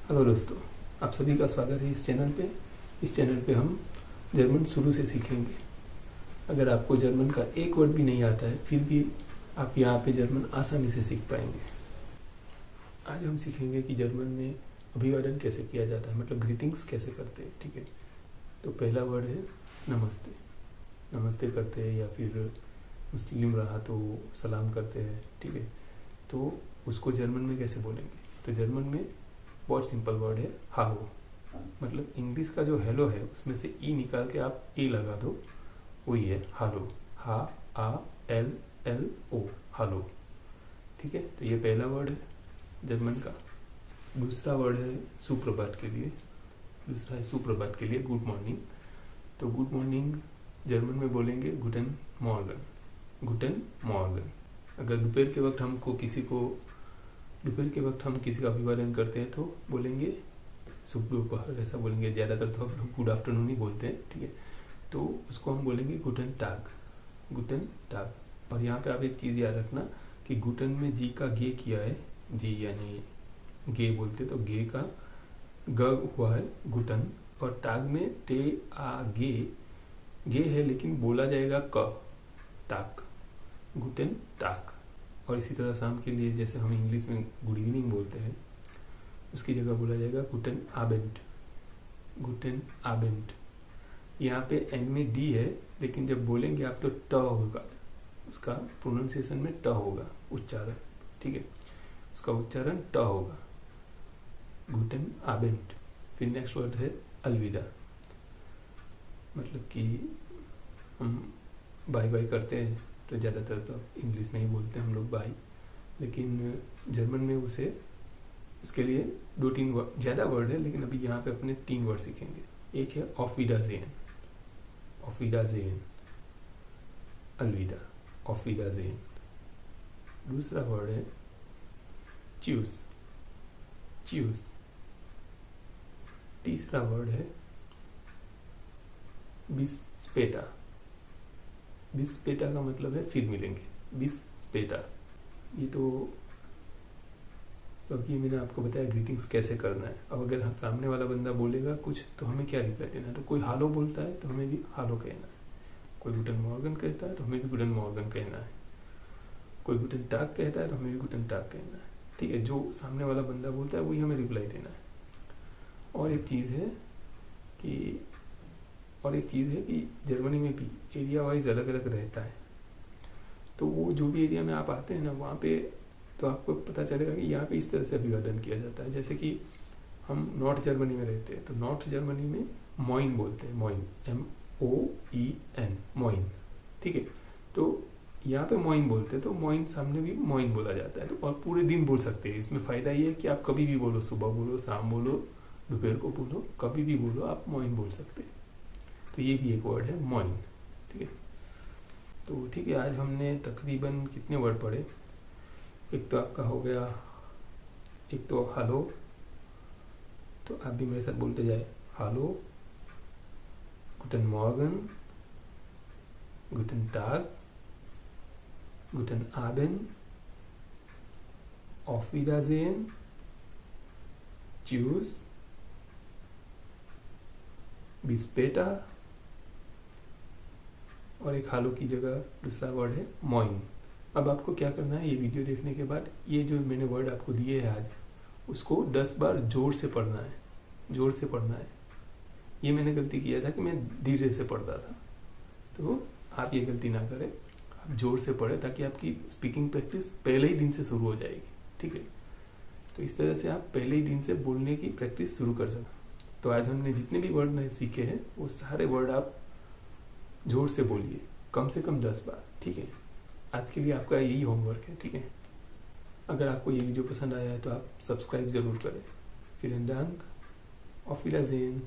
Hello दोस्तों, आप सभी का स्वागत है इस चैनल पे। इस चैनल पे हम जर्मन शुरू से सीखेंगे। अगर आपको जर्मन का एक वर्ड भी नहीं आता है फिर भी आप यहाँ पे जर्मन आसानी से सीख पाएंगे। आज हम सीखेंगे कि जर्मन में अभिवादन कैसे किया जाता है, मतलब ग्रीटिंग्स कैसे करते हैं। ठीक है, तो पहला वर्ड है नमस्ते। नमस्ते करते हैं या फिर मुस्लिम रहा तो सलाम करते हैं। ठीक है, तो उसको जर्मन में कैसे बोलेंगे? तो जर्मन में बहुत सिंपल वर्ड है हालो। मतलब इंग्लिश का जो हेलो है उसमें से ई निकाल के आप ए लगा दो, वही है हालो। हा आ एल एल ओ, हालो। ठीक है, तो ये पहला वर्ड है जर्मन का। दूसरा वर्ड है सुप्रभात के लिए। दूसरा है सुप्रभात के लिए गुड मॉर्निंग। तो गुड मॉर्निंग जर्मन में बोलेंगे गुटेन मॉर्गन। गुटेन मॉर्गन। अगर दोपहर के वक्त हम किसी का अभिवादन करते हैं तो बोलेंगे शुभ दोपहर, ऐसा बोलेंगे। ज़्यादातर तो हम लोग गुड आफ्टरनून ही बोलते हैं। ठीक है, तो उसको हम बोलेंगे गुटेन टाग। गुटेन टाग। और यहाँ पे आप एक चीज़ याद रखना कि गुटेन में जी का गे किया है, जी यानी गे बोलते तो गे का ग हुआ है गुटन, और टाग में टे आ गे है लेकिन बोला जाएगा क, टाक, गुटेन टाक। और इसी तरह शाम के लिए जैसे हम इंग्लिश में गुड इवनिंग बोलते हैं उसकी जगह बोला जाएगा गुटेन आबेंड। गुटेन आबेंड। यहाँ पे एन में डी है लेकिन जब बोलेंगे आप तो ट होगा, उसका प्रोनाउंसिएशन में ट होगा उच्चारण। ठीक है, उसका उच्चारण ट होगा, गुटेन आबेंड। फिर नेक्स्ट वर्ड है अलविदा। मतलब कि हम बाय बाय करते हैं तो ज़्यादातर तो इंग्लिश में ही बोलते हैं हम लोग बाय, लेकिन जर्मन में इसके लिए 2-3 ज़्यादा वर्ड है, लेकिन अभी यहाँ पे अपने 3 वर्ड सीखेंगे। एक है ऑफ विडाज़ेन। ऑफ विडाज़ेन, अलविदा, ऑफ विडाज़ेन। दूसरा वर्ड है च्यूस। च्यूस। तीसरा वर्ड है बिस स्पेटा। बिस स्पेटा का मतलब है फिर मिलेंगे, बिस स्पेटा। ये तो अब ये मैंने आपको बताया ग्रीटिंग्स कैसे करना है। अब अगर हम सामने वाला बंदा बोलेगा कुछ तो हमें क्या रिप्लाई देना है? तो कोई हालो बोलता है तो हमें भी हालो कहना है। कोई गुटेन मॉर्गन कहता है तो हमें भी गुटेन मॉर्गन कहना है। कोई गुटेन टाग कहता है तो हमें भी गुटेन टाग कहना है। ठीक है, जो सामने वाला बंदा बोलता है वही हमें रिप्लाई देना है। और एक चीज़ है कि जर्मनी में भी एरिया वाइज अलग अलग रहता है। तो वो जो भी एरिया में आप आते हैं ना, वहाँ पे तो आपको पता चलेगा कि यहाँ पे इस तरह से अभिवादन किया जाता है। जैसे कि हम नॉर्थ जर्मनी में रहते हैं तो नॉर्थ जर्मनी में मोइन बोलते हैं, मोइन, MOEN, मोइन। ठीक है, तो यहाँ पे मोइन बोलते हैं तो मोइन सामने भी मोइन बोला जाता है। तो और पूरे दिन बोल सकते हैं। इसमें फ़ायदा ये है कि आप कभी भी बोलो, सुबह बोलो, शाम बोलो, दोपहर को बोलो, कभी भी बोलो आप मोइन बोल सकते हैं। तो ये भी एक वर्ड है मोइन। ठीक है, तो ठीक है, आज हमने तकरीबन कितने वर्ड पढ़े? एक तो आपका हो गया, एक तो हालो, तो आप भी मेरे साथ बोलते जाए हालो, गुटेन मॉर्गन, गुटेन टाग, गुटेन आबेन, ऑफ विडाज़ेन, च्यूस, बिस स्पेटा, और एक हालो की जगह दूसरा वर्ड है मोइन। अब आपको क्या करना है, ये वीडियो देखने के बाद ये जो मैंने वर्ड आपको दिए हैं आज, उसको 10 बार जोर से पढ़ना है। जोर से पढ़ना है। ये मैंने गलती किया था कि मैं धीरे से पढ़ता था, तो आप ये गलती ना करें, आप जोर से पढ़ें ताकि आपकी स्पीकिंग प्रैक्टिस पहले ही दिन से शुरू हो जाएगी। ठीक है, तो इस तरह से आप पहले ही दिन से बोलने की प्रैक्टिस शुरू कर सकते। तो आज हमने जितने भी वर्ड नए सीखे हैं वो सारे वर्ड आप जोर से बोलिए, कम से कम 10 बार। ठीक है, आज के लिए आपका यही होमवर्क है। ठीक है, अगर आपको ये वीडियो पसंद आया है तो आप सब्सक्राइब ज़रूर करें। विलेन दांक, ऑफ विडाज़ेन।